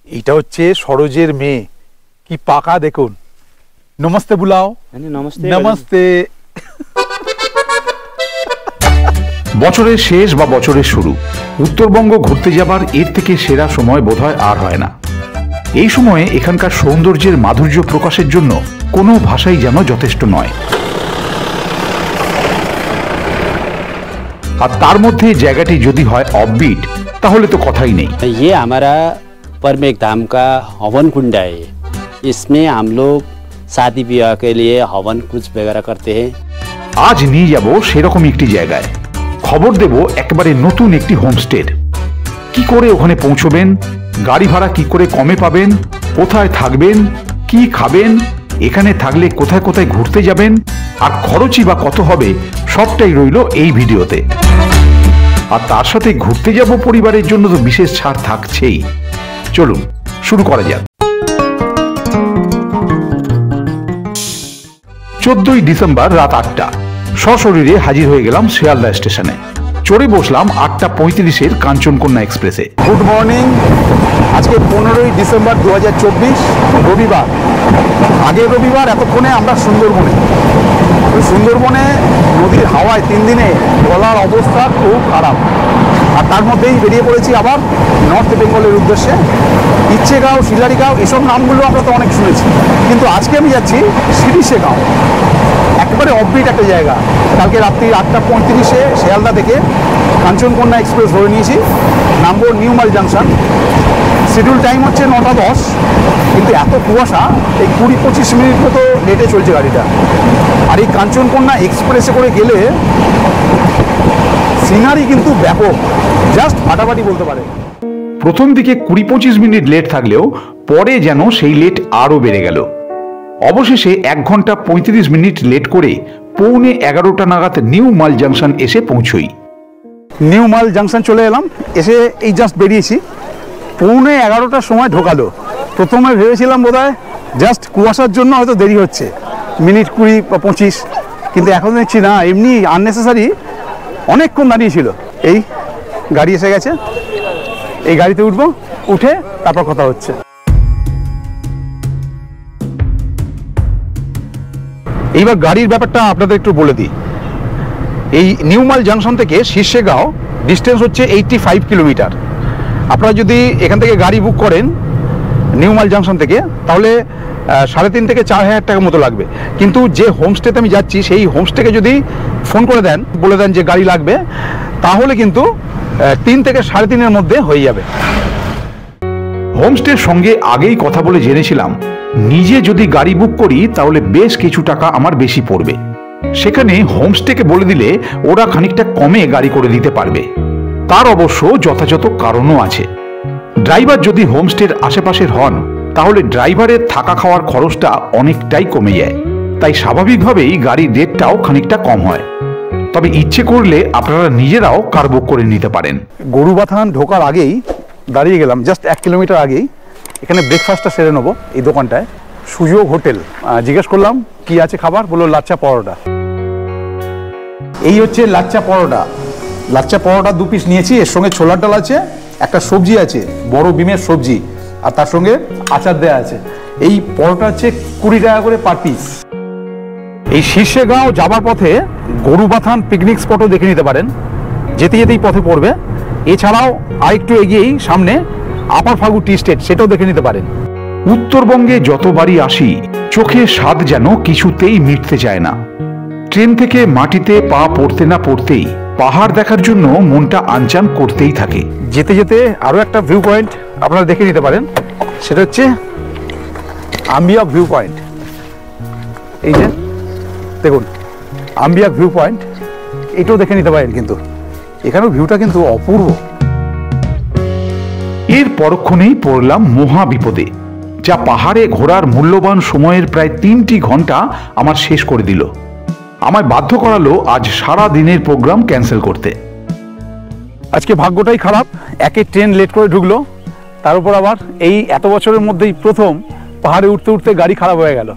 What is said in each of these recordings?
এটা হচ্ছে সরোজের মেয়ে, কি পাকা দেখুন। নমস্তে বুলাও। নমস্তে নমস্তে। বছরের শেষ বা বছরের শুরু, উত্তরবঙ্গ ঘুরতে যাবার এর থেকে সেরা সময় বোধহয় আর হয় না। এই সময়ে এখানকার সৌন্দর্যের মাধুর্য প্রকাশের জন্য কোনো ভাষাই যেন যথেষ্ট নয়। আর তার মধ্যে জায়গাটি যদি হয় অফবিট, তাহলে তো কথাই নেই। ये हमारा परमेक धाम का हवन कुंड है। इसमें हम लोग शादी ब्याह के लिए हवन कुछ वगैरह करते हैं। আজ নিয়ে যাব সেরকম একটি জায়গায়, খবর দেব একেবারে নতুন একটি হোমস্টের। কি করে ওখানে পৌঁছবেন, গাড়ি ভাড়া কি করে কমে পাবেন, কোথায় থাকবেন, কি খাবেন, এখানে থাকলে কোথায় কোথায় ঘুরতে যাবেন, আর খরচই বা কত হবে, সবটাই রইল এই ভিডিওতে। আর তার সাথে ঘুরতে যাব পরিবারের জন্য তো বিশেষ ছাড় থাকছেই। চলুন শুরু করা যাক। 14ই ডিসেম্বর রাত 8টা সশরীরে হাজির হয়ে গেলাম শিয়ালদা স্টেশনে। চড়ে বসলাম 8:35-এর কাঞ্চনকন্যা এক্সপ্রেসে। Good morning. আজকে 15ই ডিসেম্বর 2024, রবিবার। আগের রবিবার এতক্ষণে আমরা সুন্দরবনে নদীর হাওয়ায় 3 দিনে গলার অবস্থা খুব খারাপ। আর তার মধ্যেই বেরিয়ে পড়েছি আবার নর্থ বেঙ্গলের উদ্দেশ্যে। ইচ্ছেগাঁও, শিলারিগাঁও, এসব নামগুলো আমরা তো অনেক শুনেছি, কিন্তু আজকে আমি যাচ্ছি শিরিষেগাঁও। একেবারে অফবিট একটা জায়গা। কালকে রাত্রি 8:35-এ শিয়ালদা থেকে কাঞ্চনকন্যা এক্সপ্রেস ধরে নিয়েছি, নামবো নিউ মাল জাংশন। শিডিউল টাইম হচ্ছে 9:10, কিন্তু এত কুয়াশা, এই 20-25 মিনিট মতো লেটে চলছে গাড়িটা। আর এই কাঞ্চনকন্যা এক্সপ্রেসে করে গেলে সিনারি কিন্তু ব্যাপক, জাস্ট ফাটাফাটি বলতে পারে। প্রথম দিকে 20-25 মিনিট লেট থাকলেও পরে যেন সেই লেট আরও বেড়ে গেল। অবশেষে 1 ঘন্টা 35 মিনিট লেট করে 11:15 নাগাদ নিউ মাল জাংশন এসে পৌঁছই। নিউ মাল জাংশন চলে এলাম, এসে এই জাস্ট বেরিয়েছি। 11:15টার সময় ঢোকালো। প্রথমে ভেবেছিলাম বোধহয় জাস্ট কুয়াশার জন্য হয়তো দেরি হচ্ছে, মিনিট 20 বা 25, কিন্তু এখন দেখছি না, এমনি আননেসেসারি অনেকক্ষণ দাঁড়িয়েছিল। এই গাড়ি এসে গেছে, এই গাড়িতে উঠবো, উঠে তারপর কথা হচ্ছে। এইবার গাড়ির ব্যাপারটা আপনাদের একটু বলে দিই। এই নিউ মাল জাংশন থেকে শিরশেগাঁও ডিস্টেন্স হচ্ছে 85 কিলোমিটার। আপনারা যদি এখান থেকে গাড়ি বুক করেন নিউ মাল জাংশন থেকে, তাহলে 3,500 থেকে 4,000 টাকা মতো লাগবে। কিন্তু যে হোমস্টেতে আমি যাচ্ছি, সেই হোমস্টেকে যদি ফোন করে দেন, বলে দেন যে গাড়ি লাগবে, তাহলে কিন্তু 3 থেকে 3.5-এর মধ্যে হয়ে যাবে। হোমস্টের সঙ্গে আগেই কথা বলে জেনেছিলাম, নিজে যদি গাড়ি বুক করি তাহলে বেশ কিছু টাকা আমার বেশি পড়বে। সেখানে হোমস্টেকে বলে দিলে ওরা খানিকটা কমে গাড়ি করে দিতে পারবে। তার অবশ্য যথাযথ কারণও আছে। ড্রাইভার যদি হোমস্টের আশেপাশের হন, তাহলে ড্রাইভারের থাকা খাওয়ার খরচটা অনেকটাই কমে যায়। তাই স্বাভাবিকভাবেই গাড়ির রেটটাও খানিকটা কম হয়। তবে ইচ্ছে করলে আপনারা নিজেরাও কার বুক করে নিতে পারেন। গরুবাথান ঢোকার আগেই দাঁড়িয়ে গেলাম, জাস্ট 1 কিলোমিটার আগেই। এখানে ব্রেকফাস্টটা সেরে নেবো এই দোকানটায়, সুযোগ হোটেল। জিজ্ঞেস করলাম কি আছে খাবার, বললো লাচ্চা পরোটা। এই হচ্ছে লাচ্চা পরোটা। লাচ্চা পরোটা 2 পিস নিয়েছি, এর সঙ্গে ছোলার ডাল আছে, একটা সবজি আছে, বড় বিমের সবজি, আর তার সঙ্গে আচার দেওয়া আছে। এই পরোটা হচ্ছে 20 টাকা করে পার পিস। এই শিরশেগাঁও যাবার পথে গরুবাথান পিকনিক স্পটও দেখে নিতে পারেন, যেতে যেতেই পথে পড়বে। এছাড়াও আরেকটু এগিয়েই সামনে আপার ফাগু টি স্টেট, সেটাও দেখে নিতে পারেন। উত্তরবঙ্গে যতবারই আসি, চোখে স্বাদ যেন কিছুতেই মিটতে চায় না। ট্রেন থেকে মাটিতে পা পড়তে না পড়তেই পাহাড় দেখার জন্য মনটা আনচান করতেই থাকে। যেতে যেতে আরও একটা ভিউ পয়েন্ট আপনারা দেখে নিতে পারেন, সেটা হচ্ছে আম্বিয়াক ভিউ পয়েন্ট। এই যে দেখুন আম্বিয়াক ভিউ পয়েন্ট, এটাও দেখে নিতে পারেন। কিন্তু এখানেও ভিউটা কিন্তু অপূর্ব। এর পরক্ষণেই পড়লাম মহা বিপদে, যা পাহাড়ে ঘোরার মূল্যবান সময়ের প্রায় 3টি ঘন্টা আমার শেষ করে দিল। আমায় বাধ্য করালো আজ সারা দিনের প্রোগ্রাম ক্যান্সেল করতে। আজকে ভাগ্যটাই খারাপ, একে ট্রেন লেট করে ঢুকলো, তার উপর আবার এই এত বছরের মধ্যেই প্রথম পাহাড়ে উঠতে উঠতে গাড়ি খারাপ হয়ে গেল।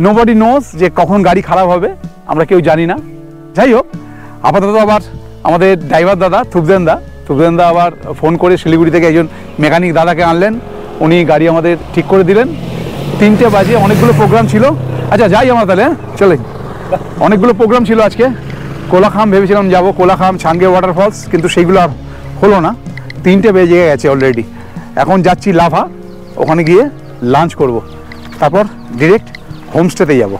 নোবডি নোজ যে কখন গাড়ি খারাপ হবে, আমরা কেউ জানি না। যাই হোক, আপাতত আবার আমাদের ড্রাইভার দাদা থুবদেন দা আবার ফোন করে শিলিগুড়ি থেকে একজন মেকানিক দাদাকে আনলেন, উনি গাড়ি আমাদের ঠিক করে দিলেন। 3টে বাজে, অনেকগুলো প্রোগ্রাম ছিল। আচ্ছা যাই আমরা তাহলে, চলে। অনেকগুলো প্রোগ্রাম ছিল আজকে। কোলাখাম ভেবেছিলাম যাব, কোলাখাম, ছাঙ্গে ওয়াটারফলস, কিন্তু সেইগুলো আর হলো না। 3টে বেজে গেছে অলরেডি। এখন যাচ্ছি লাভা, ওখানে গিয়ে লাঞ্চ করব, তারপর ডিরেক্ট হোমস্টেতে যাব।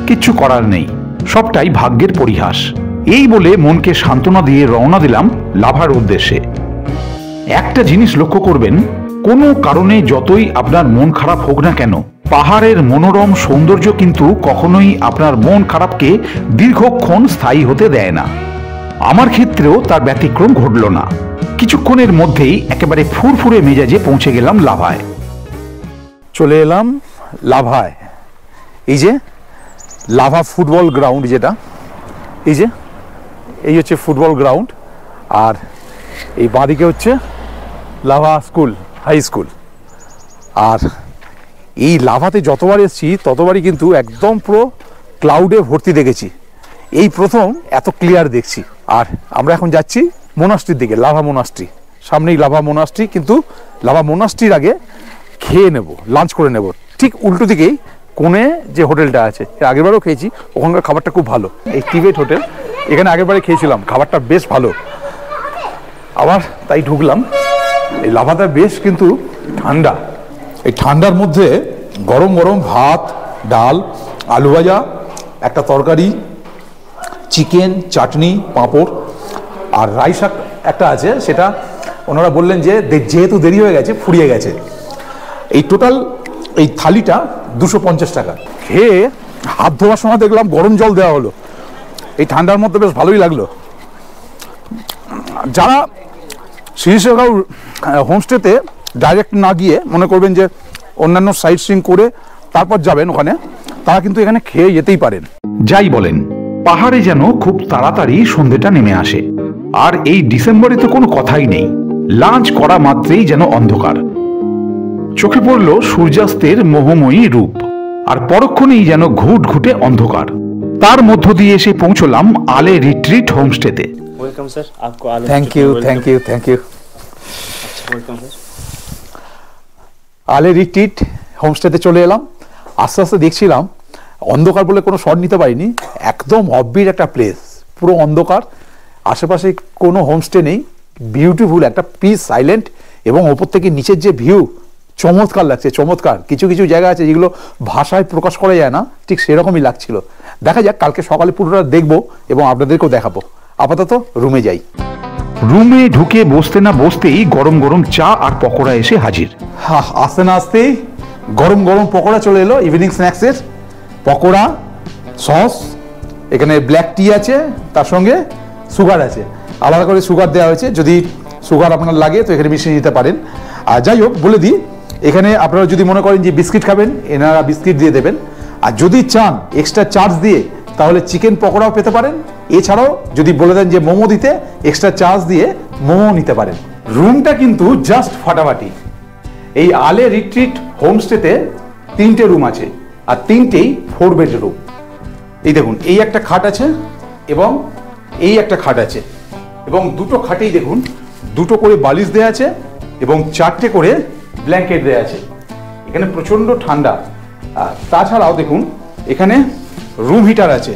কিচ্ছু করার নেই, সবটাই ভাগ্যের পরিহাস। এই বলে মনকে সান্ত্বনা দিয়ে রওনা দিলাম লাভার উদ্দেশ্যে। একটা জিনিস লক্ষ্য করবেন, কোনো কারণে যতই আপনার মন খারাপ হোক না কেন, পাহাড়ের মনোরম সৌন্দর্য কিন্তু কখনোই আপনার মন খারাপকে দীর্ঘক্ষণ স্থায়ী হতে দেয় না। আমার ক্ষেত্রেও তার ব্যতিক্রম ঘটল না। কিছুক্ষণের মধ্যেই একেবারে ফুরফুরে মেজাজে পৌঁছে গেলাম লাভায়। চলে এলাম লাভায়। এই যে লাভা ফুটবল গ্রাউন্ড, যেটা এই হচ্ছে ফুটবল গ্রাউন্ড, আর এই বাঁদিকে হচ্ছে লাভা স্কুল, হাই স্কুল। আর এই লাভাতে যতবার এসেছি ততবারই কিন্তু একদম পুরো ক্লাউডে ভর্তি দেখেছি, এই প্রথম এত ক্লিয়ার দেখছি। আর আমরা এখন যাচ্ছি মোনাস্ট্রির দিকে, লাভা মোনাস্ট্রি। সামনেই লাভা মোনাস্ট্রি, কিন্তু লাভা মোনাস্ট্রির আগে খেয়ে নেব, লাঞ্চ করে নেব। ঠিক উল্টো দিকেই কোণে যে হোটেলটা আছে, এর আগেরবারও খেয়েছি, ওখানকার খাবারটা খুব ভালো। এই টিবেট হোটেল, এখানে আগেরবারে খেয়েছিলাম, খাবারটা বেশ ভালো। আবার তাই ঢুকলাম। এই লাভাটা বেশ কিন্তু ঠান্ডা। এই ঠান্ডার মধ্যে গরম গরম ভাত, ডাল, আলু ভাজা, একটা তরকারি, চিকেন, চাটনি, পাঁপড় আর রাইস একটা আছে, সেটা ওনারা বললেন যে যেহেতু দেরি হয়ে গেছে, ফুরিয়ে গেছে। এই টোটাল এই থালিটা 250 টাকা। খেয়ে হাত ধোয়ার সময় দেখলাম গরম জল দেওয়া হলো। এই ঠান্ডার মধ্যে বেশ ভালোই লাগলো। যারা শিরিষগাঁও হোমস্টেতে ডাইরেক্ট না গিয়ে মনে করবেন যে অন্যান্য সাইট সিইং করে তারপর যাবেন ওখানে, তারা কিন্তু এখানে খেয়ে যেতেই পারেন। যাই বলেন, পাহাড়ে যেন খুব তাড়াতাড়ি সন্ধেটা নেমে আসে। আর এই ডিসেম্বরে তো কোনো কথাই নেই, লাঞ্চ করা মাত্রেই যেন অন্ধকার। চোখে পড়ল সূর্যাস্তের মোহময়ী রূপ, আর পরক্ষণেই যেন ঘুটঘুটে অন্ধকার। তার মধ্য দিয়ে এসে পৌঁছলাম আলে রিট্রিট হোমস্টেতে। वेलकम सर, आपको आलू thank you, thank you, thank you. Welcome sir. আলে রিট্রিট হোমস্টেতে চলে এলাম। আস্তে আস্তে দেখছিলাম, অন্ধকার বলে কোনো শট নিতে পারিনি, একদম অফবিট একটা প্লেস, পুরো অন্ধকার, আশেপাশে কোনো হোমস্টে নেই, বিউটিফুল একটা পিস, সাইলেন্ট, এবং ওপর থেকে নিচের যে ভিউ চমৎকার লাগছে, চমৎকার। কিছু কিছু জায়গা আছে যেগুলো ভাষায় প্রকাশ করা যায় না, ঠিক সেরকমই লাগছিল। দেখা যাক, কালকে সকালে পুরোটা দেখবো এবং আপনাদেরকেও দেখাবো। আপাতত রুমে যাই। রুমে ঢুকে বসতে না বসতেই গরম গরম চা আর পকোড়া এসে হাজির। আসতে না আসতেই গরম গরম পকোড়া চলে এলো। ইভিনিং স্ন্যাক্সের পকোড়া, সস, এখানে ব্ল্যাক টি আছে, তার সঙ্গে সুগার আছে, আলাদা করে সুগার দেওয়া হয়েছে। যদি সুগার আপনার লাগে তো এখানে মিশিয়ে নিতে পারেন। আর যাই হোক, বলে দিই, এখানে আপনারা যদি মনে করেন যে বিস্কিট খাবেন, এনারা বিস্কিট দিয়ে দেবেন। আর যদি চান এক্সট্রা চার্জ দিয়ে, তাহলে চিকেন পকোড়াও পেতে পারেন। এছাড়াও যদি বলে দেন যে মোমো দিতে, এক্সট্রা চার্জ দিয়ে মোমো নিতে পারেন। রুমটা কিন্তু জাস্ট ফাটাফাটি। এই আলে রিট্রিট হোমস্টেতে 3টে রুম আছে, আর 3টেই 4 বেডরুম। এই দেখুন, এই একটা খাট আছে এবং এই একটা খাট আছে, এবং দুটো খাটেই দেখুন 2টো করে বালিশ দেওয়া আছে এবং 4টে করে ব্ল্যাঙ্কেট দেওয়া আছে। এখানে প্রচণ্ড ঠান্ডা। আর তাছাড়াও দেখুন, এখানে রুম হিটার আছে,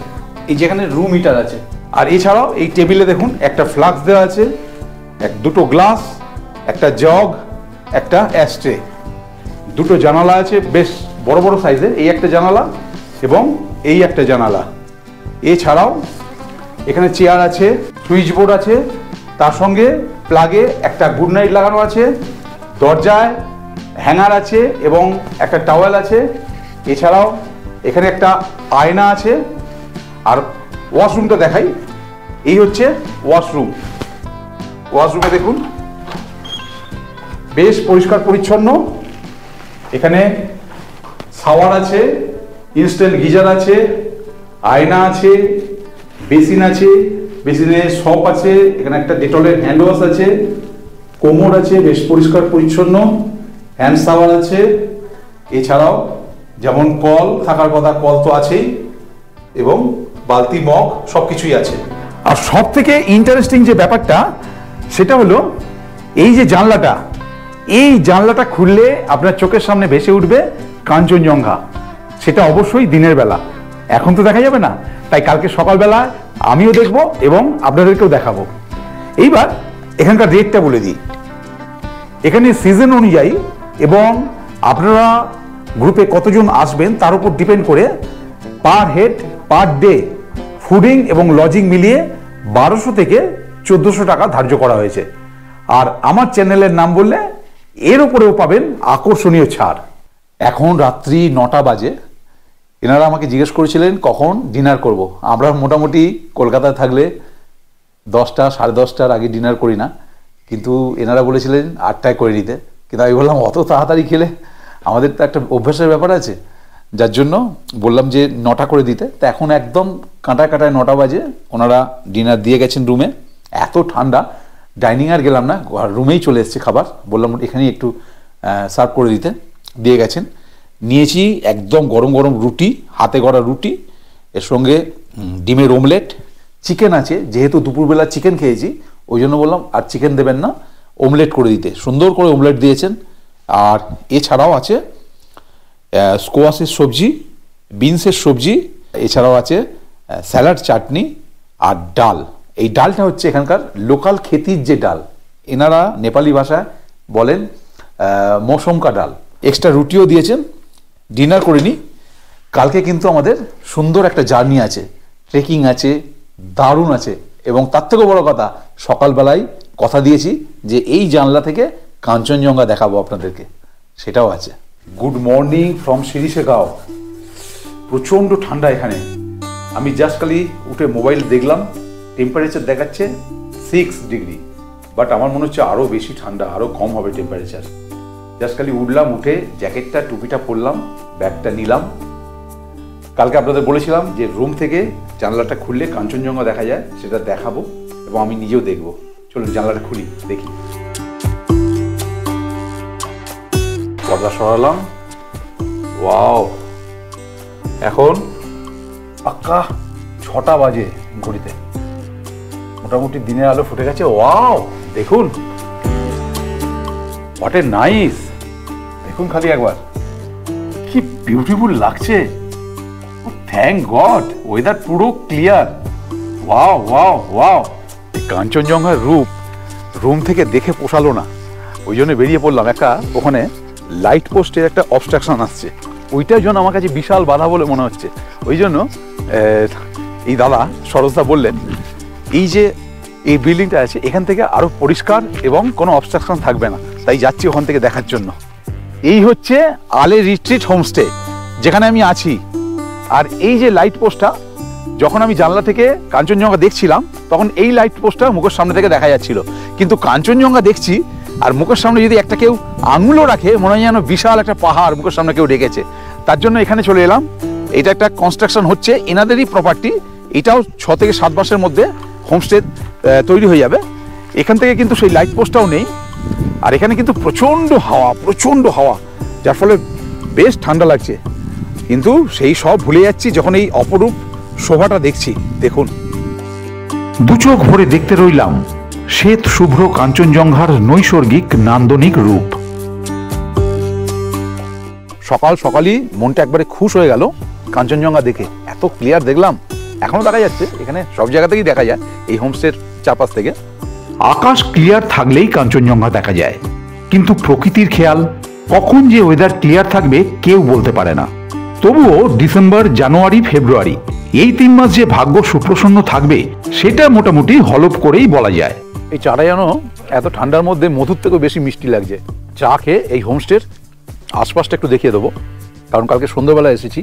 এই যেখানে রুম হিটার আছে। আর এছাড়াও এই টেবিলে দেখুন একটা ফ্লাক্স দেওয়া আছে, দুটো গ্লাস, একটা জগ, একটা অ্যাস্ট্রে, 2টো জানালা আছে, বেশ বড় বড় সাইজের, এই একটা জানালা এবং এই একটা জানালা। এছাড়াও এখানে চেয়ার আছে, সুইচ বোর্ড আছে, তার সঙ্গে প্লাগে একটা গুড নাইট লাগানো আছে, দরজায় হ্যাঙ্গার আছে এবং একটা টাওয়েল আছে। এছাড়াও এখানে একটা আয়না আছে। আর ওয়াশরুমটা দেখাই, এই হচ্ছে ওয়াশরুম। ওয়াশরুমে দেখুন বেশ পরিষ্কার পরিচ্ছন্ন। এখানে শাওয়ার আছে, ইনস্ট্যান্ট গিজার আছে, আয়না আছে, বেসিন আছে, বেসিনে সপ আছে, এখানে একটা ডেটলের হ্যান্ড ওয়াশ আছে, কোমর আছে, বেশ পরিষ্কার পরিচ্ছন্ন, হ্যান্ড শাওয়ার আছে। এছাড়াও যেমন কল থাকার কথা, কল তো আছেই, এবং বালতি, মগ সব কিছুই আছে। আর সব থেকে ইন্টারেস্টিং যে ব্যাপারটা সেটা হলো এই যে জানলাটা, এই জানলাটা খুললে আপনার চোখের সামনে ভেসে উঠবে কাঞ্চনজঙ্ঘা। সেটা অবশ্যই দিনের বেলা, এখন তো দেখা যাবে না, তাই কালকে সকালবেলা আমিও দেখব এবং আপনাদেরকেও দেখাবো। এইবার এখানকার রেটটা বলে দিই। এখানে সিজন অনুযায়ী এবং আপনারা গ্রুপে কতজন আসবেন তার উপর ডিপেন্ড করে per head per day fooding এবং লজিং মিলিয়ে 1200 থেকে 1400 টাকা ধার্য করা হয়েছে। আর আমার চ্যানেলের নাম বললে এর উপরেও পাবেন আকর্ষণীয় ছাড়। এখন রাত্রি 9টা বাজে। এনারা আমাকে জিজ্ঞেস করেছিলেন কখন ডিনার করব। আমরা মোটামুটি কলকাতায় থাকলে 10টা, 10:30টার আগে ডিনার করি না, কিন্তু এনারা বলেছিলেন 8টায় করে নিতে। কিন্তু আমি বললাম অত তাড়াতাড়ি খেলে আমাদের তো একটা অভ্যাসের ব্যাপার আছে, যার জন্য বললাম যে 9টা করে দিতে। তো এখন একদম কাঁটায় 9টা বাজে, ওনারা ডিনার দিয়ে গেছেন রুমে। এত ঠান্ডা, ডাইনিং আর গেলাম না, রুমেই চলে এসছে খাবার। বললাম এখানেই একটু সার্ভ করে দিতে, দিয়ে গেছেন। নিয়েছি একদম গরম গরম রুটি, হাতে গড়া রুটি, এর সঙ্গে ডিমের অমলেট, চিকেন আছে। যেহেতু দুপুরবেলা চিকেন খেয়েছি ওই জন্য বললাম আর চিকেন দেবেন না, অমলেট করে দিতে। সুন্দর করে অমলেট দিয়েছেন। আর এছাড়াও আছে স্কোয়াশের সবজি, বিনসের সবজি, এছাড়াও আছে স্যালাড, চাটনি আর ডাল। এই ডালটা হচ্ছে এখানকার লোকাল খেতির যে ডাল, এনারা নেপালি ভাষায় বলেন মৌসমকা ডাল। এক্সট্রা রুটিও দিয়েছেন। ডিনার করিনি, কালকে কিন্তু আমাদের সুন্দর একটা জার্নি আছে, ট্রেকিং আছে, দারুণ আছে। এবং তার থেকেও বড় কথা, সকালবেলায় কথা দিয়েছি যে এই জানলা থেকে কাঞ্চনজঙ্ঘা দেখাবো আপনাদেরকে, সেটাও আছে। Good morning from Sillerygaon. প্রচণ্ড ঠান্ডা এখানে। আমি জাস্ট খালি উঠে মোবাইল দেখলাম, টেম্পারেচার দেখাচ্ছে 6 ডিগ্রি, বাট আমার মনে হচ্ছে আরও বেশি ঠান্ডা, আরও কম হবে টেম্পারেচার। জাস্ট খালি উঠলাম, উঠে জ্যাকেটটা টুপিটা পরলাম, ব্যাগটা নিলাম। কালকে আপনাদের বলেছিলাম যে রুম থেকে জানলাটা খুললে কাঞ্চনজঙ্ঘা দেখা যায়, সেটা দেখাবো এবং আমি নিজেও দেখব। চলুন জানলাটা খুলি, দেখি। পর্দা সরালাম। ওয়াও, এখন পাক্কা 6টা বাজে ঘড়িতে, মোটামুটি দিনের আলো ফুটে গেছে। ওয়াও, দেখুন হোয়াট এ নাইস। দেখুন খালি একবার, কি বিউটিফুল লাগছে। থ্যাংক গড, ওয়েদার পুরো ক্লিয়ার। Wow wow wow. কাঞ্চনজঙ্ঘার রূপ রুম থেকে দেখে পোষালো না, ওই জন্য বেরিয়ে পড়লাম। একটা ওখানে লাইট পোস্টের একটা অবস্ট্রাকশন আসছে, ওইটার জন্য আমার কাছে বিশাল বাধা বলে মনে হচ্ছে। ওই জন্য এই দাদা সরোজদা বললেন এই যে এই বিল্ডিংটা আছে এখান থেকে আরো পরিষ্কার এবং কোনো অবস্ট্রাকশন থাকবে না, তাই যাচ্ছি ওখান থেকে দেখার জন্য। এই হচ্ছে আলে রিট্রিট হোমস্টে যেখানে আমি আছি। আর এই যে লাইট পোস্টটা, যখন আমি জানলা থেকে কাঞ্চনজঙ্ঘা দেখছিলাম তখন এই লাইট পোস্টটা মুখের সামনে থেকে দেখা যাচ্ছিল, কিন্তু কাঞ্চনজঙ্ঘা দেখছি আর মুখের সামনে যদি একটা কেউ আঙুলও রাখে মনে হয় যেন বিশাল একটা পাহাড় মুখের সামনে কেউ রেখেছে। তার জন্য এখানে চলে এলাম। এটা একটা কনস্ট্রাকশন হচ্ছে, এনাদেরই প্রপার্টি। এটাও 6 থেকে 7 মাসের মধ্যে হোমস্টে তৈরি হয়ে যাবে। এখান থেকে কিন্তু সেই লাইট পোস্টটাও নেই। আর এখানে কিন্তু প্রচণ্ড হাওয়া, যার ফলে বেশ ঠান্ডা লাগছে। কিন্তু সেই সব ভুলে যাচ্ছি যখন এই অপরূপ শোভাটা দেখছি। দেখুন, দু চোখ ভরে দেখতে রইলাম শ্বেত শুভ্র কাঞ্চনজঙ্ঘার নৈসর্গিক নান্দনিক রূপ। সকাল সকালই মনটা একবারে খুশ হয়ে গেল কাঞ্চনজঙ্ঘা দেখে। এত ক্লিয়ার দেখলাম, এখনো দেখা যাচ্ছে, এখানে সব জায়গা থেকেই দেখা যায় এই হোমস্টের চারপাশ থেকে। আকাশ ক্লিয়ার থাকলেই কাঞ্চনজঙ্ঘা দেখা যায়, কিন্তু প্রকৃতির খেয়াল কখন যে ওয়েদার ক্লিয়ার থাকবে কেউ বলতে পারে না। তবুও ডিসেম্বর, জানুয়ারি, ফেব্রুয়ারি এই 3 মাস যে ভাগ্য সুপ্রসন্ন থাকবে সেটা মোটামুটি হলফ করেই বলা যায়। এই চাটা যেন এত ঠান্ডার মধ্যে মধুর থেকেও বেশি মিষ্টি লাগছে। চা খেয়ে এই হোমস্টের আশপাশটা একটু দেখিয়ে দেবো, কারণ কালকে সন্ধ্যাবেলা এসেছি,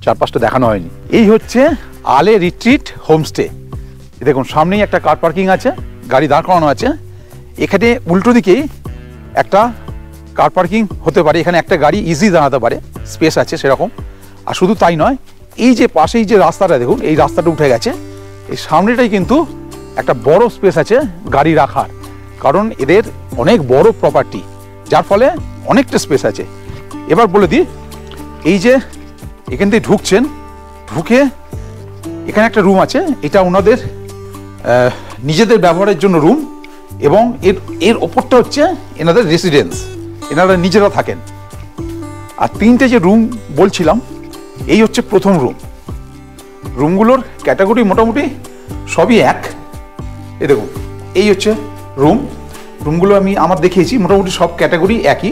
চারপাশটা দেখানো হয়নি। এই হচ্ছে আলে রিট্রিট হোমস্টে। দেখুন সামনেই একটা কার পার্কিং আছে, গাড়ি দাঁড় করানো আছে। এখানে উল্টো দিকেই একটা কার পার্কিং হতে পারে, এখানে একটা গাড়ি ইজি দাঁড়াতে পারে, স্পেস আছে সেরকম। আর শুধু তাই নয়, এই যে পাশেই যে রাস্তাটা দেখুন, এই রাস্তাটা উঠে গেছে, এই সামনেটাই কিন্তু একটা বড় স্পেস আছে গাড়ি রাখার, কারণ এদের অনেক বড় প্রপার্টি, যার ফলে অনেকটা স্পেস আছে। এবার বলে দিই, এই যে এখান থেকে ঢুকছেন, ঢুকে এখানে একটা রুম আছে, এটা ওনাদের নিজেদের ব্যবহারের জন্য রুম, এবং এর ওপরটা হচ্ছে এনাদের রেসিডেন্স, এনারা নিজেরা থাকেন। আর তিনটে যে রুম বলছিলাম, এই হচ্ছে প্রথম রুম। রুমগুলোর ক্যাটাগরি মোটামুটি সবই এক। এই দেখুন, এই হচ্ছে রুমগুলো আমি আমার দেখিয়েছি, মোটামুটি সব ক্যাটাগরি একই।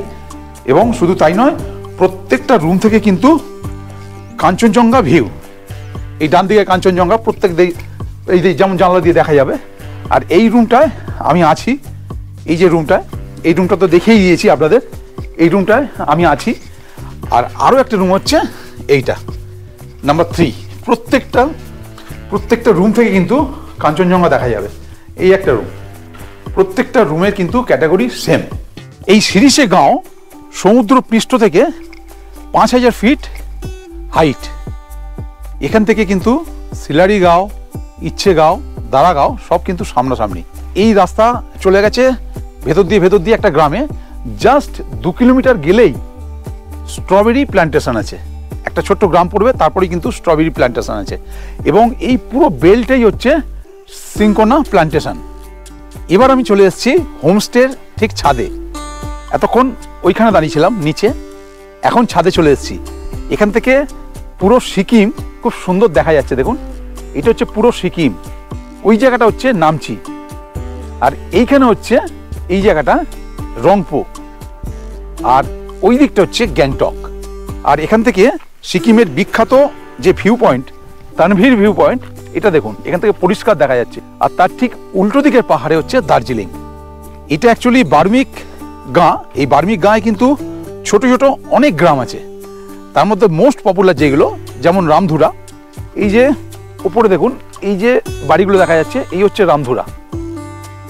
এবং শুধু তাই নয়, প্রত্যেকটা রুম থেকে কিন্তু কাঞ্চনজঙ্ঘা ভিউ, এই ডান দিকে কাঞ্চনজঙ্ঘা প্রত্যেক এই যেমন জানলা দিয়ে দেখা যাবে। আর এই রুমটায় আমি আছি, এই যে এই রুমটা তো দেখেই দিয়েছি আপনাদের, এই রুমটায় আমি আছি। আর আরও একটা রুম হচ্ছে এইটা, নাম্বার 3। প্রত্যেকটা রুম থেকে কিন্তু কাঞ্চনজঙ্ঘা দেখা যাবে। এই একটা রুম, প্রত্যেকটা রুমের কিন্তু ক্যাটাগরি সেম। এই শিরিষে গাঁও সমুদ্র পৃষ্ঠ থেকে 5000 ফিট হাইট। এখান থেকে কিন্তু শিলারিগাঁও, ইচ্ছেগাঁও, দারাগাঁও সব কিন্তু সামনাসামনি। এই রাস্তা চলে গেছে ভেতর দিয়ে একটা গ্রামে। জাস্ট 2 কিলোমিটার গেলেই স্ট্রবেরি প্ল্যান্টেশন আছে, একটা ছোট্ট গ্রাম পড়বে, তারপরেই কিন্তু স্ট্রবেরি প্ল্যান্টেশন আছে। এবং এই পুরো বেলটাই হচ্ছে সিনকোনা প্ল্যান্টেশন। এবার আমি চলে এসেছি হোমস্টের ঠিক ছাদে। এতক্ষণ ওইখানে দাঁড়িয়েছিলাম নিচে, এখন ছাদে চলে এসেছি। এখান থেকে পুরো সিকিম খুব সুন্দর দেখা যাচ্ছে। দেখুন, এটা হচ্ছে পুরো সিকিম, ওই জায়গাটা হচ্ছে নামচি, আর এইখানে হচ্ছে এই জায়গাটা রংপো, আর ওই দিকটা হচ্ছে গ্যাংটক। আর এখান থেকে সিকিমের বিখ্যাত যে view point, Tanvir view point, এটা দেখুন, এখান থেকে পরিষ্কার দেখা যাচ্ছে। আর তার ঠিক উল্টো দিকের পাহাড়ে হচ্ছে দার্জিলিং। এটা অ্যাকচুয়ালি বার্মিক গাঁ। এই বার্মিক গাঁয়ে কিন্তু ছোট ছোট অনেক গ্রাম আছে, তার মধ্যে মোস্ট পপুলার যেগুলো, যেমন রামধুরা। এই যে উপরে দেখুন, এই যে বাড়িগুলো দেখা যাচ্ছে, এই হচ্ছে রামধুরা।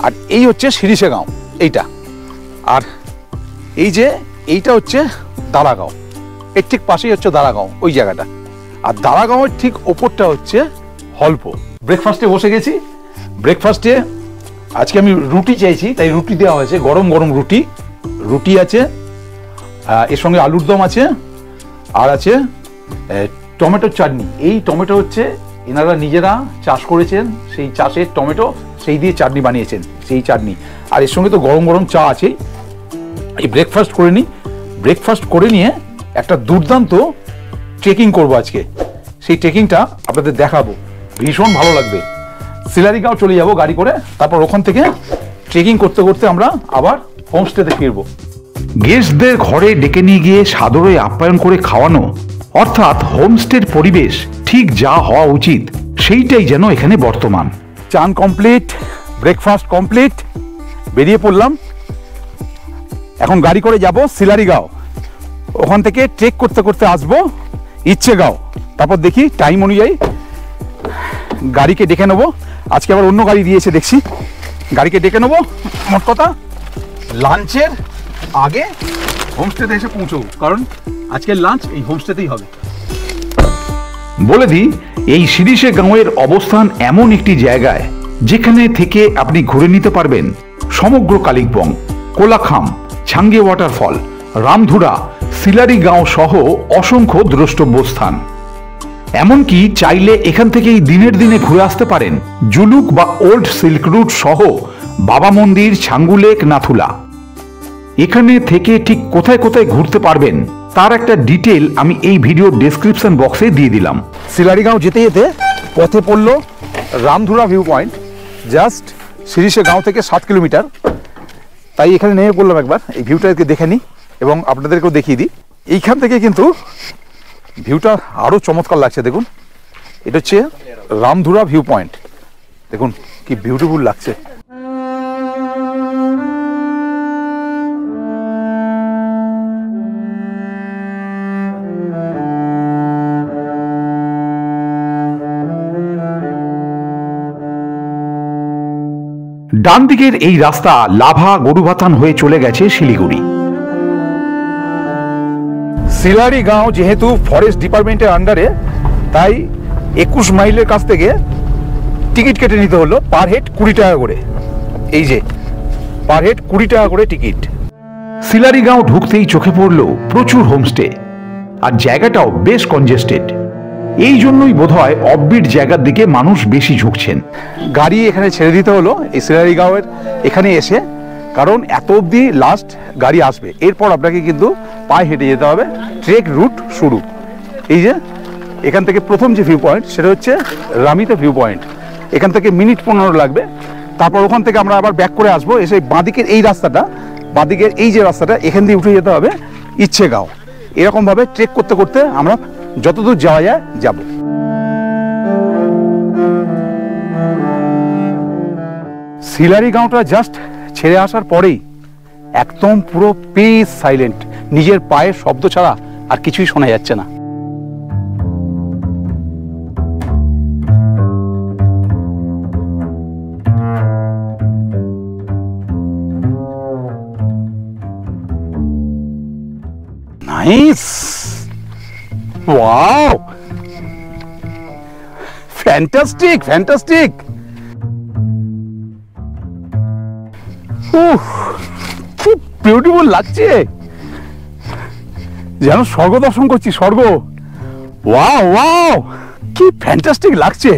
আর এই হচ্ছে শিরিষে গাঁও এইটা। আর এইটা হচ্ছে দারাগাঁও, এর ঠিক পাশেই হচ্ছে দারাগাঁও, ওই জায়গাটা। আর দারাগাঁওয়ের ঠিক ওপরটা হচ্ছে হল্প। ব্রেকফাস্টে বসে গেছি। ব্রেকফাস্টে আজকে আমি রুটি চাইছি, তাই রুটি দেওয়া হয়েছে, গরম গরম রুটি আছে, এর সঙ্গে আলুর দম আছে, আর আছে টমেটোর চাটনি। এই টমেটো হচ্ছে এনারা নিজেরা চাষ করেছেন, সেই চাষের টমেটো, সেই দিয়ে চাটনি বানিয়েছেন, সেই চাটনি। আর এর সঙ্গে তো গরম গরম চা আছেই। এই ব্রেকফাস্ট করে নিই। ব্রেকফাস্ট করে নিয়ে একটা দুর্দান্ত ট্রেকিং করবো আজকে। সেই ট্রেকিংটা আপনাদের দেখাবো, ভীষণ ভালো লাগবে। শিলারিগাঁও চলে যাব গাড়ি করে, তারপর ওখান থেকে ট্রেকিং করতে করতে আমরা আবার হোমস্টেতে ফিরবো। গেস্টদের ঘরে ডেকে নিয়ে গিয়ে সাদরে আপ্যায়ন করে খাওয়ানো, অর্থাৎ হোমস্টের পরিবেশ ঠিক যা হওয়া উচিত সেইটাই যেন এখানে বর্তমান। চান কমপ্লিট, ব্রেকফাস্ট কমপ্লিট, বেরিয়ে পড়লাম। এখন গাড়ি করে যাব শিলারিগাঁও, ওখান থেকে ট্রেক করতে করতে আসবো ইচ্ছেগাঁও। তারপর দেখি টাইম অনুযায়ী গাড়িকে ডেকে নেবো। আজকে আবার অন্য গাড়ি দিয়েছে দেখছি, গাড়িকে ডেকে নেবো। মোট কথা লাঞ্চের আগে হোমস্টেতে এসে পৌঁছবো, কারণ আজকের লাঞ্চ এই হোমস্টেতেই হবে। বলে দিই, এই শিরিষে গাঁওয়ের অবস্থান এমন একটি জায়গায় যেখানে থেকে আপনি ঘুরে নিতে পারবেন সমগ্র কালিম্পং, কোলাখাম, ছাঙ্গে ওয়াটারফল, রামধুরা, শিলারিগাঁও সহ অসংখ্য দ্রষ্টব্য স্থান। এমনকি চাইলে এখান থেকেই দিনের দিনে ঘুরে আসতে পারেন জুলুক বা ওল্ড সিল্ক রুট সহ বাবা মন্দির, ছাঙ্গুলেক, নাথুলা। এখানে থেকে ঠিক কোথায় কোথায় ঘুরতে পারবেন তার একটা ডিটেল আমি এই ভিডিও ডেসক্রিপশন বক্সে দিয়ে দিলাম। শিলারিগাঁও যেতে যেতে পথে পড়লো রামধুরা ভিউ পয়েন্ট, জাস্ট শিরিষে গাঁও থেকে 7 কিলোমিটার। তাই এখানে নেমে পড়লাম, একবার এই ভিউটাকে দেখে নিই এবং আপনাদেরকেও দেখিয়ে দিই। এইখান থেকে কিন্তু ভিউটা আরও চমৎকার লাগছে। দেখুন, এটা হচ্ছে রামধুরা ভিউ পয়েন্ট, দেখুন কি বিউটিফুল লাগছে। ডান দিকের এই রাস্তা লাভা গরুভাতান হয়ে চলে গেছে শিলিগুড়ি। শিলারিগাঁও যেহেতু ফরেস্ট ডিপার্টমেন্টের আন্ডারে, তাই 21 মাইলের কাছ থেকে টিকিট কেটে নিতে হলো, পার হেড 20 টাকা করে। এই যে পার হেড 20 টাকা করে টিকিট। শিলারিগাঁও ঢুকতেই চোখে পড়ল প্রচুর হোমস্টে, আর জায়গাটাও বেশ কনজেস্টেড। এই জন্যই বোধহয় অফবিট জায়গার দিকে মানুষ বেশি ঝুঁকছেন। গাড়ি এখানে ছেড়ে দিতে হলো এই শিলারিগাঁওয়ের এখানে এসে, কারণ এত অবধি লাস্ট গাড়ি আসবে, এরপর আপনাকে কিন্তু পায়ে হেঁটে যেতে হবে। ট্রেক রুট শুরু এই যে এখান থেকে প্রথম যে ভিউ পয়েন্ট সেটা হচ্ছে রামিতে ভিউ পয়েন্ট। এখান থেকে মিনিট 15 লাগবে। তারপর ওখান থেকে আমরা আবার ব্যাক করে আসবো, এসে বাঁদিকের এই রাস্তাটা, বাঁদিকের এই যে রাস্তাটা এখান দিয়ে উঠে যেতে হবে ইচ্ছেগাঁও। এরকমভাবে ট্রেক করতে করতে আমরা যতদূর যাওয়া যায় যাব। শিলারিগাঁওটা জাস্ট ছেড়ে আসার পরেই একদম পুরো পিস সাইলেন্ট, নিজের পায়ের শব্দ ছাড়া আর কিছুই শোনা যাচ্ছে না। Nice, wow, fantastic fantastic. খুব বিউটিফুল লাগছে, যেন স্বর্গ দর্শন করছি, স্বর্গ। ওয়াও ওয়াও, কি ফ্যান্টাস্টিক লাগছে,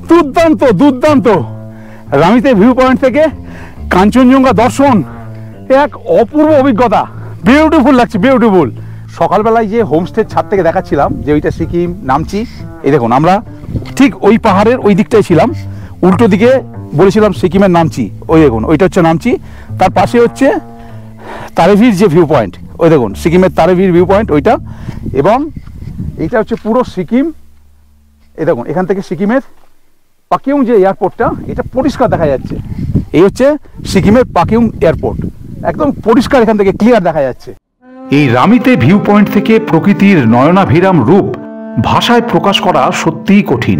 দুর্দান্ত দুর্দান্ত। রামিতে ভিউ পয়েন্ট থেকে কাঞ্চনজঙ্ঘা দর্শন এক অপূর্ব অভিজ্ঞতা, বিউটিফুল লাগছে, বিউটিফুল। সকালবেলায় যে হোমস্টের ছাদ থেকে দেখাচ্ছিলাম যে ওইটা সিকিম নামচি, এই দেখুন আমরা ঠিক ওই পাহাড়ের ওই দিকটাই ছিলাম, উল্টো দিকে বলেছিলাম সিকিমের নামচি, ওই দেখুন ওইটা হচ্ছে নামচি। তার পাশে হচ্ছে তারেভির যে ভিউ পয়েন্ট, ওই দেখুন সিকিমের তারেভির ভিউ পয়েন্ট ওইটা, এবং এইটা হচ্ছে পুরো সিকিম। এই দেখুন এখান থেকে সিকিমের পাকিউং যে এয়ারপোর্টটা, এটা পরিষ্কার দেখা যাচ্ছে। এই হচ্ছে সিকিমের পাকিউং এয়ারপোর্ট, একদম পরিষ্কার এখান থেকে ক্লিয়ার দেখা যাচ্ছে। এই রামিতে ভিউ পয়েন্ট থেকে প্রকৃতির নয়নাভিরাম রূপ ভাষায় প্রকাশ করা সত্যিই কঠিন।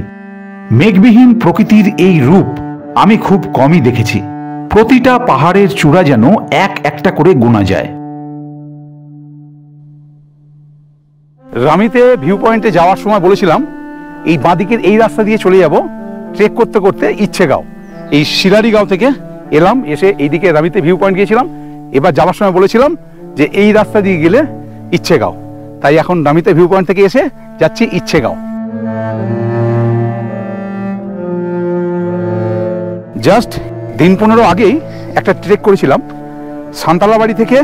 মেঘবিহীন প্রকৃতির এই রূপ আমি খুব কমই দেখেছি। প্রতিটা পাহাড়ের চূড়া যেন এক একটা করে গোনা যায়। রামিতে ভিউ পয়েন্টে যাওয়ার সময় বলেছিলাম এই বাঁদিকের এই রাস্তা দিয়ে চলে যাব ট্রেক করতে করতে ইচ্ছেগাঁও। এই শিলারিগাঁও থেকে এলাম, এসে এইদিকে রামিতে ভিউ পয়েন্ট গিয়েছিলাম। এবার যাওয়ার সময় বলেছিলাম যে এই রাস্তা দিয়ে গেলে ইচ্ছেগাঁও, তাই এখন রামিতে ভিউ পয়েন্ট থেকে এসে যাচ্ছি ইচ্ছেগাঁও। জাস্ট দিন 15 আগেই একটা ট্রেক করেছিলাম, সান্তালাবাড়ি থেকে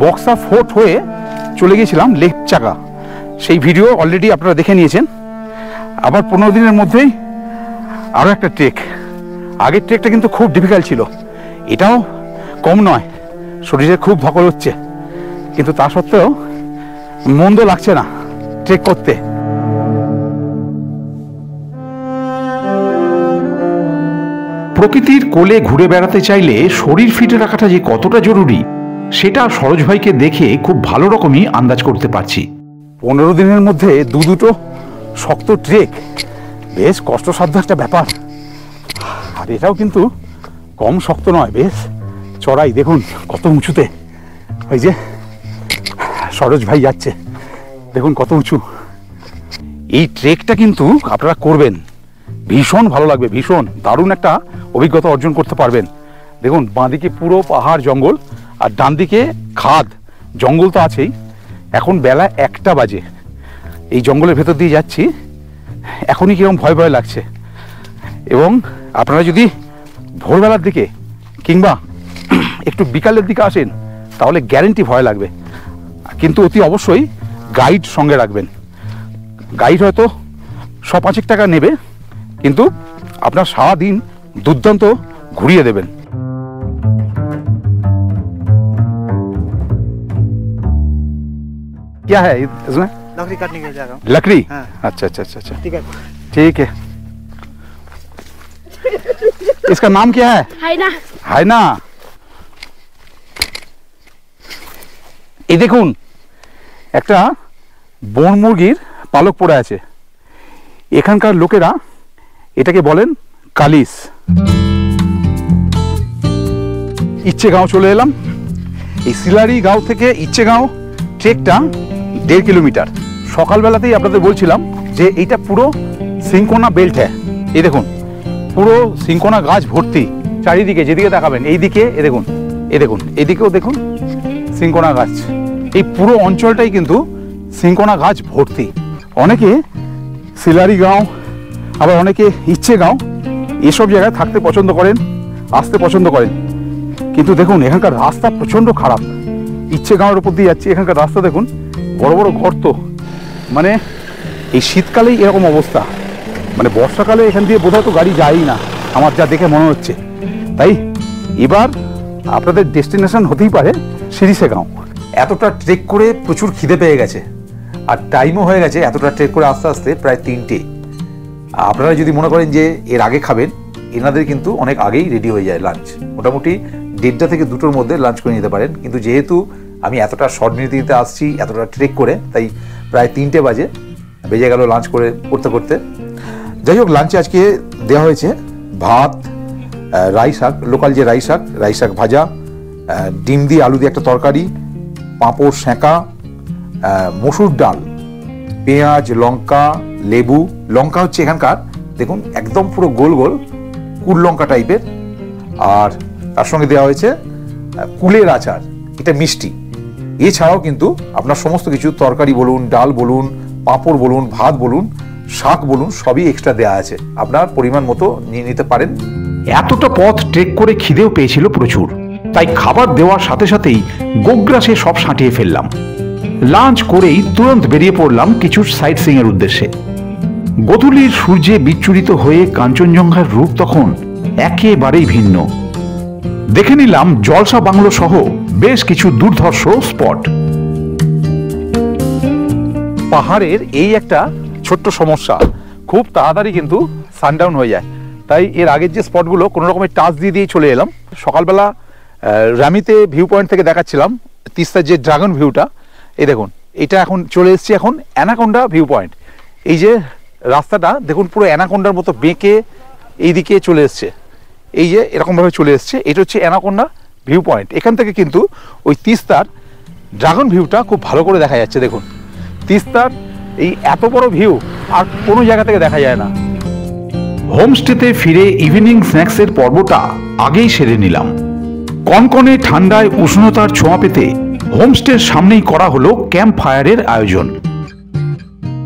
বক্সা ফোর্ট হয়ে চলে গিয়েছিলাম লেকচাকা। সেই ভিডিও অলরেডি আপনারা দেখে নিয়েছেন। আবার 15 দিনের মধ্যেই আরও একটা ট্রেক। আগের ট্রেকটা কিন্তু খুব ডিফিকাল্ট ছিল, এটাও কম নয়, শরীরে খুব ধকল হচ্ছে, কিন্তু তা সত্ত্বেও মন্দ লাগছে না ট্রেক করতে। প্রকৃতির কোলে ঘুরে বেড়াতে চাইলে শরীর ফিটে রাখাটা যে কতটা জরুরি সেটা সরোজ ভাইকে দেখে খুব ভালো রকমই আন্দাজ করতে পারছি। 15 দিনের মধ্যে দুটো শক্ত ট্রেক, বেশ কষ্টসাধ্য একটা ব্যাপার। আর এটাও কিন্তু কম শক্ত নয়, বেশ চড়াই, দেখুন কত উঁচুতে। ওই যে সরোজ ভাই যাচ্ছে, দেখুন কত উঁচু। এই ট্রেকটা কিন্তু আপনারা করবেন, ভীষণ ভালো লাগবে, ভীষণ দারুণ একটা অভিজ্ঞতা অর্জন করতে পারবেন। দেখুন বাঁদিকে পুরো পাহাড় জঙ্গল, আর ডান দিকে খাদ, জঙ্গল তো আছেই। এখন বেলা 1টা বাজে, এই জঙ্গলের ভেতর দিয়ে যাচ্ছি, এখনই কিরকম ভয় ভয় লাগছে। এবং আপনারা যদি ভোরবেলার দিকে কিংবা একটু বিকালের দিকে আসেন তাহলে গ্যারেন্টি ভয় লাগবে, কিন্তু অতি অবশ্যই গাইড সঙ্গে রাখবেন। গাইড হয়তো 100-5 টাকা নেবে, কিন্তু আপনার সারাদিন দুর্দান্ত ঘুরিয়ে দেবেন। क्या है इसमें? लकड़ी काटने की जगह। लकड़ी? हाँ। अच्छा अच्छा अच्छा अच्छा, ठीक है। ठीक है। इसका नाम क्या है? হাইনা। হায়না। এই দেখুন একটা বন মুরগির পালক পড়ে আছে। এখানকার লোকেরা এটাকে বলেন কালিস। ইচ্ছেগাঁও চলে এলাম। এই শিলারিগাঁও থেকে ইচ্ছেগাঁও ট্রেকটা 1.5 কিলোমিটার। সকালবেলাতেই আপনাদের বলছিলাম যে এইটা পুরো সিংকোনা বেল্ট হ্যাঁ। এই দেখুন পুরো সিংকোনা গাছ ভর্তি, চারিদিকে যেদিকে দেখাবেন, এইদিকে এ দেখুন, এ দেখুন, এদিকেও দেখুন সিংকোনা গাছ। এই পুরো অঞ্চলটাই কিন্তু সিংকোনা গাছ ভর্তি। অনেকে সিলারি গাঁও, আবার অনেকে ইচ্ছে গাঁও, এসব জায়গায় থাকতে পছন্দ করেন, আসতে পছন্দ করেন। কিন্তু দেখুন এখানকার রাস্তা প্রচণ্ড খারাপ। ইচ্ছে গাঁওয়ের উপর দিয়ে যাচ্ছি, এখানকার রাস্তা দেখুন, বড় বড় গর্ত। মানে এই শীতকালেই এরকম অবস্থা, মানে বর্ষাকালে এখান দিয়ে বোধহয় তো গাড়ি যায়ই না, আমার যা দেখে মনে হচ্ছে। তাই এবার আপনাদের ডেস্টিনেশন হতেই পারে সিরিসে গাঁও। এতটা ট্রেক করে প্রচুর খিদে পেয়ে গেছে, আর টাইমও হয়ে গেছে এতটা ট্রেক করে আস্তে আস্তে প্রায় 3টে। আপনারা যদি মনে করেন যে এর আগে খাবেন, এনাদের কিন্তু অনেক আগেই রেডি হয়ে যায় লাঞ্চ, মোটামুটি 1:30 থেকে 2টোর মধ্যে লাঞ্চ করে নিতে পারেন। কিন্তু যেহেতু আমি এতটা শর্ট নিতে আসছি, এতটা ট্রেক করে, তাই প্রায় 3টে বেজে গেল লাঞ্চ করতে করতে। যাই হোক, লাঞ্চে আজকে দেওয়া হয়েছে ভাত, রাই শাক, লোকাল যে রাই শাক ভাজা, ডিম দিয়ে আলু দিয়ে একটা তরকারি, পাঁপড় সেঁকা, মসুর ডাল, পেঁয়াজ, লঙ্কা, লেবু। লঙ্কা হচ্ছে এখানকার দেখুন একদম পুরো গোল গোল কুল লঙ্কা টাইপের, আর তার সঙ্গে দেওয়া হয়েছে কুলের আচার, এটা মিষ্টি। এছাড়াও কিন্তু আপনার সমস্ত কিছু তরকারি বলুন, ডাল বলুন, পাঁপড় বলুন, ভাত বলুন, শাক বলুন, সবই এক্সট্রা দেওয়া আছে, আপনার পরিমাণ মতো নিয়ে নিতে পারেন। এতটা পথ ট্রেক করে খিদেও পেয়েছিল প্রচুর, তাই খাবার দেওয়ার সাথে সাথেই গোগ্রাসে সব সাঁটিয়ে ফেললাম। লাঞ্চ করেই তুরন্ত বেরিয়ে পড়লাম কিছু সাইট সিইং এর উদ্দেশ্যে। গোধূলির সূর্যে বিচ্ছুরিত হয়ে কাঞ্চনজঙ্ঘার রূপ তখন একেবারেই ভিন্ন। দেখে নিলাম জলসা বাংলো সহ বেশ কিছু দুর্ধর্ষ স্পট। পাহাড়ের এই একটা ছোট্ট সমস্যা, খুব তাড়াতাড়ি কিন্তু সানডাউন হয়ে যায়। তাই এর আগের যে স্পটগুলো কোনো রকমের টাচ দিয়ে চলে এলাম। সকালবেলা রামিতে ভিউ পয়েন্ট থেকে দেখাচ্ছিলাম তিস্তার যে ড্রাগন ভিউটা, এই দেখুন এটা এখন চলে এসেছি এখন অ্যানাকোন্ডা ভিউ পয়েন্ট। এই যে রাস্তাটা দেখুন পুরো অ্যানাকোন্ডার মতো বেঁকে এইদিকে চলে এসছে, এই যে এরকমভাবে চলে এসছে, এটা হচ্ছে অ্যানাকোন্ডা ভিউ পয়েন্ট। এখান থেকে কিন্তু ওই তিস্তার ড্রাগন ভিউটা খুব ভালো করে দেখা যাচ্ছে। দেখুন তিস্তার এই এত বড় ভিউ আর কোনো জায়গা থেকে দেখা যায় না। হোমস্টেতে ফিরে ইভিনিং স্ন্যাক্সের পর্বটা আগেই সেরে নিলাম। কনকনে ঠান্ডায় উষ্ণতার ছোঁয়া পেতে হোমস্টের সামনেই করা হলো ক্যাম্প ফায়ারের আয়োজন।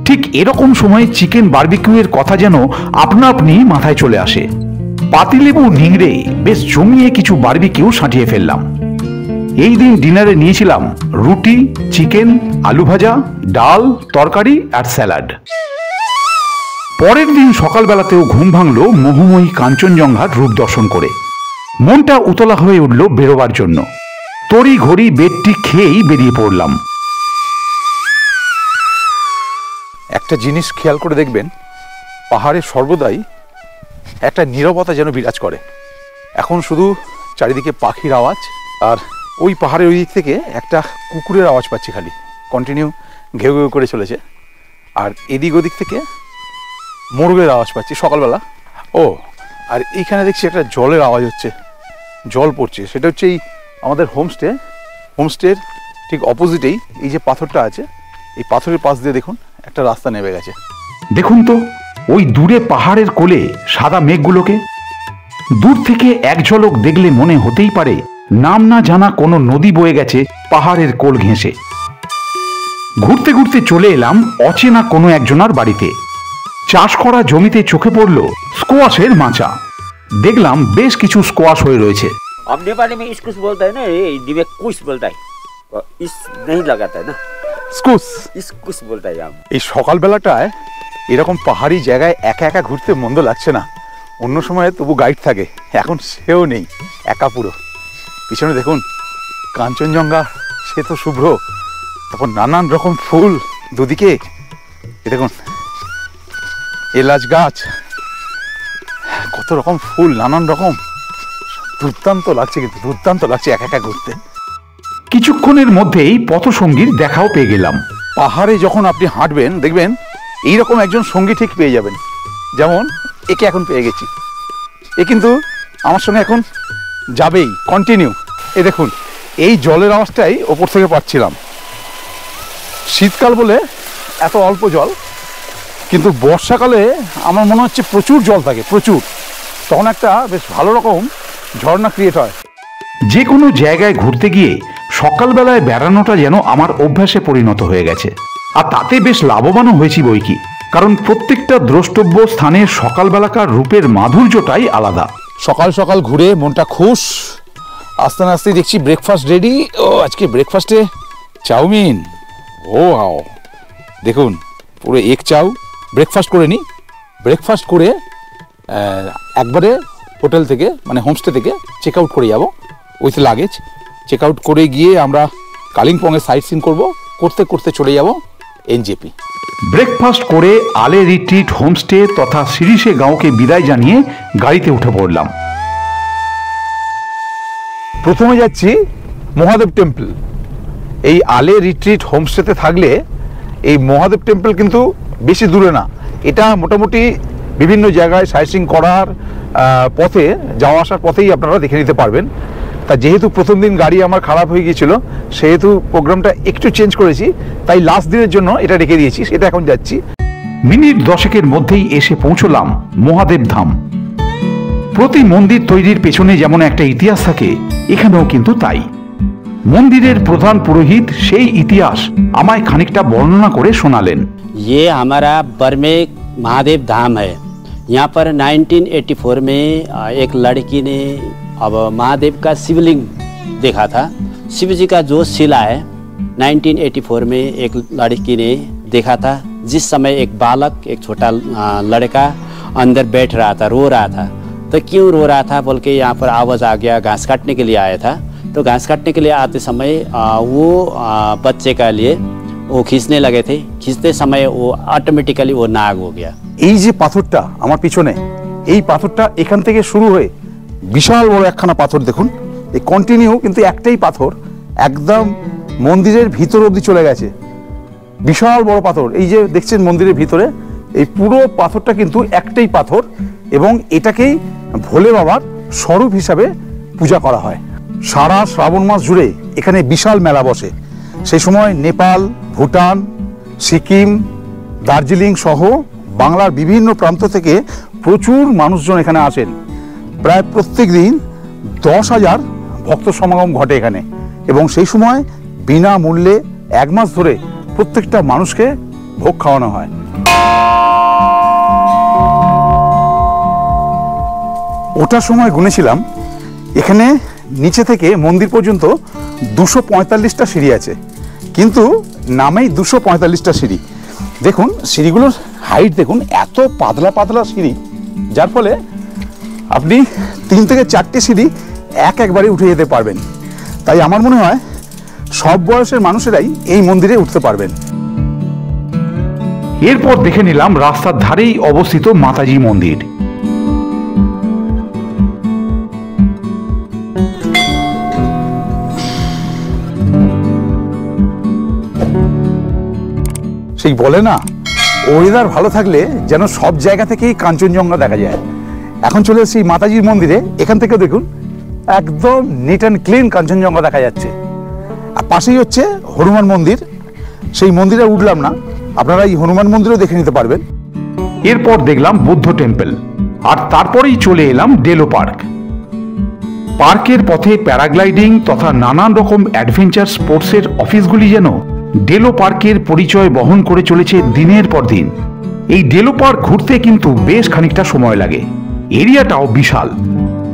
ঠিক এরকম সময় চিকেন বারবিকিউ এর কথা যেন আপনা আপনি মাথায় চলে আসে। পাতিলেবু নিংড়ে বেশ জমিয়ে কিছু বারবিকিউ সাঁটিয়ে ফেললাম। এই দিন ডিনারে নিয়েছিলাম রুটি, চিকেন, আলু ভাজা, ডাল, তরকারি আর স্যালাড। পরের দিন সকালবেলাতেও ঘুম ভাঙল মোহময়ী কাঞ্চনজঙ্ঘার রূপ দর্শন করে। মনটা উতলা হয়ে উঠল বেরোবার জন্য। তড়ি ঘড়ি বেডটি খেয়েই বেরিয়ে পড়লাম। একটা জিনিস খেয়াল করে দেখবেন, পাহাড়ে সর্বদাই একটা নীরবতা যেন বিরাজ করে। এখন শুধু চারিদিকে পাখির আওয়াজ, আর ওই পাহাড়ের ওই দিক থেকে একটা কুকুরের আওয়াজ পাচ্ছি, খালি কন্টিনিউ ঘেউ ঘেউ করে চলেছে। আর এদিক ওদিক থেকে মোরগের আওয়াজ পাচ্ছি সকালবেলা। ও আর এইখানে দেখছি একটা জলের আওয়াজ হচ্ছে, জল পড়ছে। সেটা হচ্ছে এই আমাদের হোমস্টের ঠিক অপোজিটেই এই যে পাথরটা আছে, এই পাথরের পাশ দিয়ে দেখুন একটা রাস্তা নেমে গেছে। দেখুন তো ওই দূরে পাহাড়ের কোলে সাদা মেঘগুলোকে। দূর থেকে এক ঝলক দেখলে মনে হতেই পারে নাম না জানা কোনো নদী বয়ে গেছে পাহাড়ের কোল ঘেঁষে। ঘুরতে ঘুরতে চলে এলাম অচেনা কোনো একজনার বাড়িতে। চাষ করা জমিতে চোখে পড়ল স্কোয়াশের মাচা। দেখলাম বেশ কিছু স্কোয়াশ হয়ে রয়েছে। हम नेपाली में इस्कुस बोलता है ना, ये हिंदी में कुछ बोलता है, इस नहीं लगाता है ना, স্কুস। इस्कुस बोलता है यहाँ। এই সকালবেলাটায় এরকম পাহাড়ি জায়গায় একা একা ঘুরতে মন্দ লাগছে না। অন্য সময় তবু গাইড থাকে, এখন সেও নেই, একা পুরো। পিছনে দেখুন কাঞ্চনজঙ্ঘা, সে তো শুভ্র, তখন নানান রকম ফুল দুদিকে। এ দেখুন এলাচ গাছ, কত রকম ফুল, নানান রকম, দুর্দান্ত লাগছে, কিন্তু দুর্দান্ত লাগছে একা একা ঘুরতে। কিছুক্ষণের মধ্যেই পথসঙ্গীর দেখাও পেয়ে গেলাম। পাহাড়ে যখন আপনি হাঁটবেন দেখবেন এইরকম একজন সঙ্গী ঠিক পেয়ে যাবেন। যেমন একে এখন পেয়ে গেছি, এ কিন্তু আমার সঙ্গে এখন যাবেই কন্টিনিউ। এ দেখুন এই জলের আওয়াজটাই ওপর থেকে পাচ্ছিলাম। শীতকাল বলে এত অল্প জল, কিন্তু বর্ষাকালে আমার মনে হচ্ছে প্রচুর জল থাকে, প্রচুর। তখন একটা বেশ ভালো রকম ঝর্ণা ক্রিয়েট হয়। যে কোনো জায়গায় ঘুরতে গিয়ে সকালবেলায় বেড়ানোটা যেন আমার অভ্যাসে পরিণত হয়ে গেছে, আর তাতে বেশ লাভবানও হয়েছি বই কি। কারণ প্রত্যেকটা দ্রষ্টব্য স্থানের সকালবেলাকার রূপের মাধুর্যটাই আলাদা। সকাল সকাল ঘুরে মনটা খুশ, আস্তে আস্তে দেখছি ব্রেকফাস্ট রেডি। ও আজকে ব্রেকফাস্টে চাউমিন, ও হাও, দেখুন পুরো এগ চাউ। ব্রেকফাস্ট করে নিই, ব্রেকফাস্ট করে একবারে হোটেল থেকে মানে হোমস্টে থেকে চেক আউট করে যাব উইথ লাগেজ। চেক আউট করে গিয়ে আমরা কালিম্পংয়ে সাইট সিন করতে করতে চলে যাব এনজেপি। ব্রেকফাস্ট করে আলে রিট্রিট হোমস্টে তথা শিরিষে গাঁওকে বিদায় জানিয়ে গাড়িতে উঠে পড়লাম। প্রথমে যাচ্ছি মহাদেব টেম্পল। এই আলে রিট্রিট হোমস্টেতে থাকলে এই মহাদেব টেম্পল কিন্তু বেশি দূরে না, এটা মোটামুটি বিভিন্ন জায়গায় সাইট করার পথে, যাওয়া আসার পথেই আপনারা দেখে নিতে পারবেন। তা যেহেতু প্রথম দিন গাড়ি আমার খারাপ হয়ে গিয়েছিল, সেহেতু প্রোগ্রামটা একটু চেঞ্জ করেছি, তাই লাস্ট দিনের জন্য এটা রেখে দিয়েছি। সেটা এখন যাচ্ছি। মিনিট 10 মধ্যেই এসে পৌঁছলাম মহাদেব ধাম। প্রতি মন্দির তৈরির পেছনে যেমন একটা ইতিহাস থাকে, এখানেও কিন্তু তাই। মন্দিরের প্রধান পুরোহিত সেই ইতিহাস আমায় খানিকটা বর্ণনা করে শোনালেন। ये हमारा बर्मेक महादेव धाम है। यहाँ पर 1984 में एक लड़की ने अब महादेव का शिवलिंग देखा था। शिव जी का जो शिला है 1984 में एक लड़की ने देखा था, जिस समय एक बालक, एक छोटा लड़का अंदर बैठ रहा था, रो रहा था। तो क्यों रो रहा था बोल के यहाँ पर आवाज़ आ गया, घास काटने के लिए आया था। तो घास काटने के लिए आते समय वो बच्चे का लिए वो खींचने लगे थे। खींचते समय वो ऑटोमेटिकली वो नाग हो गया। এই যে পাথরটা আমার পিছনে, এই পাথরটা এখান থেকে শুরু হয়ে বিশাল বড় একখানা পাথর দেখুন, এই কন্টিনিউ কিন্তু একটাই পাথর একদম মন্দিরের ভিতর অবধি চলে গেছে। বিশাল বড় পাথর, এই যে দেখছেন মন্দিরের ভিতরে, এই পুরো পাথরটা কিন্তু একটাই পাথর এবং এটাকেই ভোলে বাবার স্বরূপ হিসাবে পূজা করা হয়। সারা শ্রাবণ মাস জুড়ে এখানে বিশাল মেলা বসে। সেই সময় নেপাল, ভুটান, সিকিম, দার্জিলিং সহ বাংলার বিভিন্ন প্রান্ত থেকে প্রচুর মানুষজন এখানে আসেন। প্রায় প্রত্যেক দিন 10,000 ভক্ত সমাগম ঘটে এখানে এবং সেই সময় বিনামূল্যে 1 মাস ধরে প্রত্যেকটা মানুষকে ভোগ খাওয়ানো হয়। ওটার সময় গুনেছিলাম এখানে নিচে থেকে মন্দির পর্যন্ত 245টা সিঁড়ি আছে, কিন্তু নামেই 245টা সিঁড়ি। দেখুন সিঁড়িগুলোর হাইট দেখুন, এত পাতলা পাতলা সিঁড়ি, যার ফলে আপনি 3 থেকে 4টে সিঁড়ি একবারে উঠে যেতে পারবেন। তাই আমার মনে হয় সব বয়সের মানুষেরাই এই মন্দিরে উঠতে পারবেন। এরপর দেখে নিলাম রাস্তার ধারেই অবস্থিত মাতাজি মন্দির। সেই বলে না, ওয়েদার ভালো থাকলে যেন সব জায়গা থেকেই কাঞ্চনজঙ্ঘা দেখা যায়। এখন চলে এসেছি মাতাজির মন্দিরে। এখান থেকে দেখুন একদম নিট অ্যান্ড ক্লিন কাঞ্চনজঙ্ঘা দেখা যাচ্ছে। আর পাশেই হচ্ছে হনুমান মন্দির। সেই মন্দিরে উঠলাম না, আপনারা এই হনুমান মন্দিরও দেখে নিতে পারবেন। এরপর দেখলাম বুদ্ধ টেম্পল, আর তারপরেই চলে এলাম ডেলো পার্ক। পার্কের পথে প্যারাগ্লাইডিং তথা নানান রকম অ্যাডভেঞ্চার স্পোর্টসের অফিসগুলি যেন ডেলো পার্কের পরিচয় বহন করে চলেছে দিনের পর দিন। এই ডেলো পার্ক ঘুরতে কিন্তু বেশ খানিকটা সময় লাগে, এরিয়াটাও বিশাল,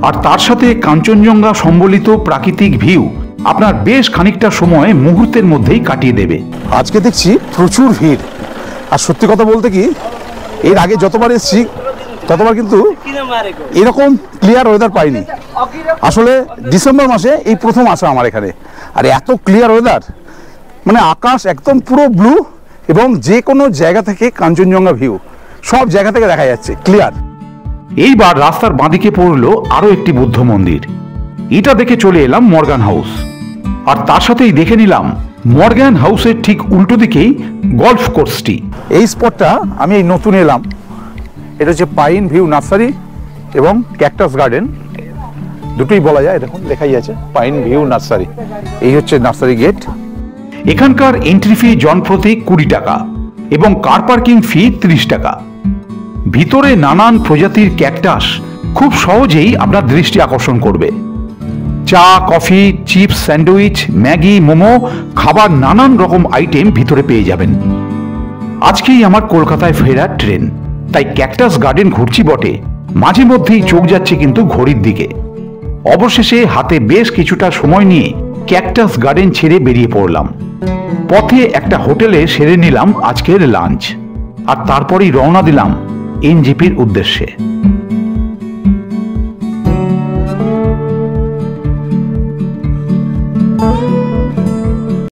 আর তার সাথে কাঞ্চনজঙ্ঘা সম্বলিত প্রাকৃতিক ভিউ আপনার বেশ খানিকটা সময় মুহূর্তের মধ্যেই কাটিয়ে দেবে। আজকে দেখছি প্রচুর ভিড়, আর সত্যি কথা বলতে কি এর আগে যতবার এসেছি ততবার কিন্তু এরকম ক্লিয়ার ওয়েদার পাইনি। আসলে ডিসেম্বর মাসে এই প্রথম আসা আমার এখানে, আর এত ক্লিয়ার ওয়েদার, মানে আকাশ একদম পুরো ব্লু এবং যে কোনো জায়গা থেকে কাঞ্চনজঙ্ঘা ভিউ সব জায়গা থেকে দেখা যাচ্ছে ক্লিয়ার। এইবার রাস্তার বাঁদিকে পড়লো আরো একটি বুদ্ধ মন্দির। এটা দেখে চলে এলাম মর্গান হাউস, আর তার সাথেই দেখে নিলাম মর্গান হাউসের ঠিক উল্টো দিকেই গল্ফ কোর্সটি। এই স্পটটা আমি এই নতুন এলাম। এটা হচ্ছে পাইন ভিউ নার্সারি এবং ক্যাকটাস গার্ডেন, দুটোই বলা যায়। দেখুন লেখাই আছে পাইন ভিউ নার্সারি। এই হচ্ছে নার্সারি গেট। এখানকার এন্ট্রি ফি জনপ্রতি 20 টাকা এবং কার পার্কিং ফি 30 টাকা। ভিতরে নানান প্রজাতির ক্যাকটাস খুব সহজেই আপনার দৃষ্টি আকর্ষণ করবে। চা, coffee, chips, sandwich, Maggi, momo, খাবার নানান রকম আইটেম ভিতরে পেয়ে যাবেন। আজকেই আমার কলকাতায় ফেরার ট্রেন, তাই ক্যাকটাস গার্ডেন ঘুরছি বটে, মাঝে মধ্যেই চোখ যাচ্ছে কিন্তু ঘড়ির দিকে। অবশেষে হাতে বেশ কিছুটা সময় নিয়ে ক্যাকটাস গার্ডেন ছেড়ে বেরিয়ে পড়লাম। পথে একটা হোটেলে সেরে নিলাম আজকের লাঞ্চ, আর তারপরেই রওনা দিলাম এনজেপির উদ্দেশ্যে।